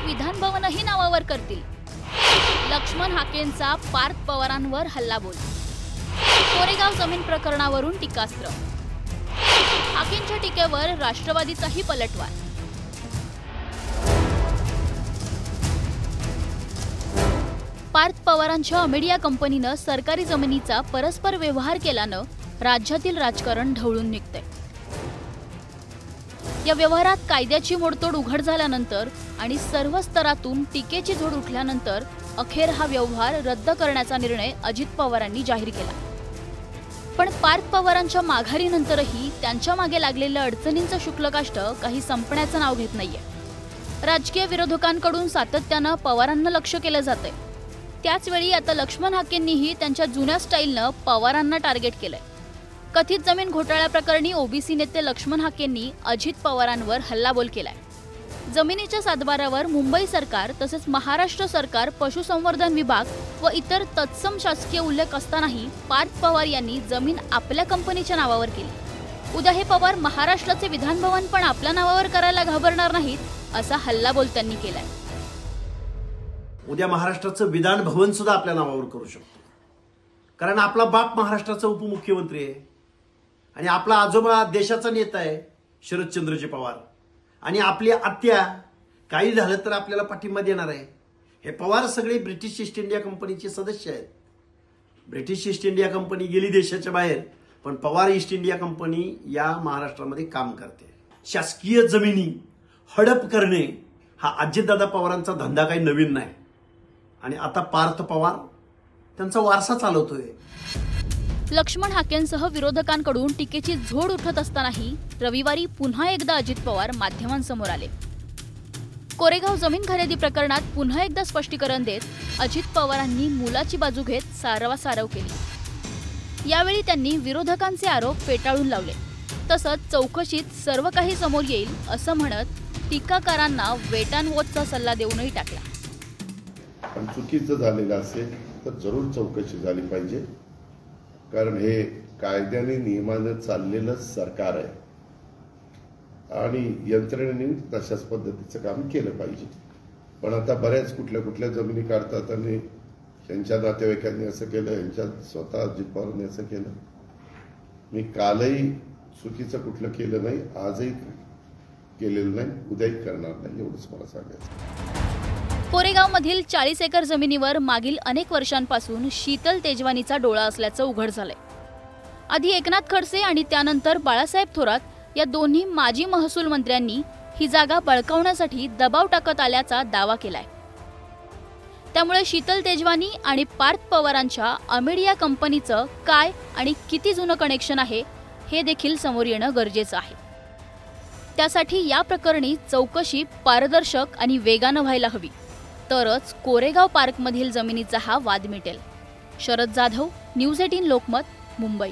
विधान भवनही नावावर करतील। लक्ष्मण हाकेंचा पार्थ पवारांवर हल्लाबोल, कोरेगाव जमीन प्रकरणावरून टीकास्त्र, हाकेंच्या टीकेवर राष्ट्रवादीचाही पलटवार। पार्थ पवारांच्या अमेडिया कंपनीनं सरकारी जमिनीचा परस्पर व्यवहार केल्यानं राज्यातील राजकारण ढवळून निघते। या व्यवहारात कायद्याची मोडतोड उघड झाल्यानंतर आणि सर्व स्तरातून टीकेची झोड उठल्यानंतर अखेर हा व्यवहार रद्द करण्याचा निर्णय अजित पवारांनी जाहीर केला। पण पार्थ पवारांच्या माघारीनंतरही त्यांच्या मागे लागलेल्या अडचणींचं शुक्लकाष्ठ काही संपण्याचं नाव घेत नाहीये। राजकीय विरोधकांकडून सातत्यानं पवारांना लक्ष केलं जातंय। त्याचवेळी आता लक्ष्मण हाकेंनीही त्यांच्या जुन्या स्टाईलनं पवारांना टार्गेट केलंय। कथित जमीन घोटाळ्याप्रकरणी ओबीसी नेते लक्ष्मण हाकेंनी अजित पवारांवर हल्लाबोल केलाय। जमिनीच्या सातबारावर मुंबई सरकार तसेच महाराष्ट्र सरकार पशुसंवर्धन विभाग व इतर तत्सम शासकीय उल्लेख असतानाही पार्थ पवार यांनी जमीन आपल्या कंपनीच्या नावावर केली। उद्या हे पवार महाराष्ट्राचे विधान भवन पण आपल्या नावावर करायला घाबरणार नाहीत असा हल्लाबोल त्यांनी केलाय। उद्या महाराष्ट्राचं विधान भवन सुद्धा आपल्या नावावर करू शकतो, कारण आपला बाप महाराष्ट्राचा उपमुख्यमंत्री आहे आणि आपला आजोबा देशाचा नेता आहे शरदचंद्रजी पवार, आणि आपली आत्या काही झालं तर आपल्याला पाठिंबा देणार आहे। हे पवार सगळे ब्रिटिश ईस्ट इंडिया कंपनीचे सदस्य आहेत। ब्रिटिश ईस्ट इंडिया कंपनी गेली देशाच्या बाहेर, पण पवार ईस्ट इंडिया कंपनी या महाराष्ट्रामध्ये काम करते। शासकीय जमिनी हडप करणे हा अजितदादा पवारांचा धंदा काही नवीन नाही, आणि आता पार्थ पवार त्यांचा वारसा चालवतोय। लक्ष्मण हाकेंसह विरोधकांकडून टीकेची झोड उठत असतानाही रविवारी पुन्हा एकदा अजित पवार माध्यमांसमोर आले। कोरेगाव जमीन खरेदी प्रकरणात पुन्हा एकदा स्पष्टीकरण देत अजित पवारांनी मुलाची बाजू घेत सारवासारव केली। यावेळी त्यांनी विरोधकांचे आरोप फेटाळून लावले, तसंच चौकशीत सर्व काही समोर येईल असं म्हणत टीकाकारांना वेट अँड वॉचचा सल्ला देऊनही टाकला। पण चुकीचं झालेलं असेल तर जरूर चौकशी झाली पाहिजे, कारण हे कायद्याने नियमानं चाललेलं सरकार आहे आणि यंत्रणेने तशाच पद्धतीचं काम केलं पाहिजे। पण आता बऱ्याच कुठल्या जमिनी काढतात आणि यांच्या नातेवाईकांनी असं केलं, यांच्या स्वतः अजित पवारांनी असं केलं। मी कालही चुकीचं कुठलं केलं नाही, आजही केलेलं नाही, उद्याही करणार नाही, एवढंच मला सांगायचं। कोरेगावमधील 40 एकर जमिनीवर मागील अनेक वर्षांपासून शीतल तेजवानीचा डोळा असल्याचं उघड झालंय। आधी एकनाथ खडसे आणि त्यानंतर बाळासाहेब थोरात या दोन्ही माजी महसूल मंत्र्यांनी ही जागा बळकावण्यासाठी दबाव टाकत आल्याचा दावा केलाय। त्यामुळे शीतल तेजवानी आणि पार्थ पवारांच्या अमेडिया कंपनीचं काय आणि किती जुनं कनेक्शन आहे हे देखील समोर येणं गरजेचं आहे। त्यासाठी या प्रकरणी चौकशी पारदर्शक आणि वेगानं व्हायला हवी, तरच कोरेगाव पार्कमधील जमिनीचा हा वाद मिटेल। शरद जाधव, न्यूज 18 लोकमत, मुंबई।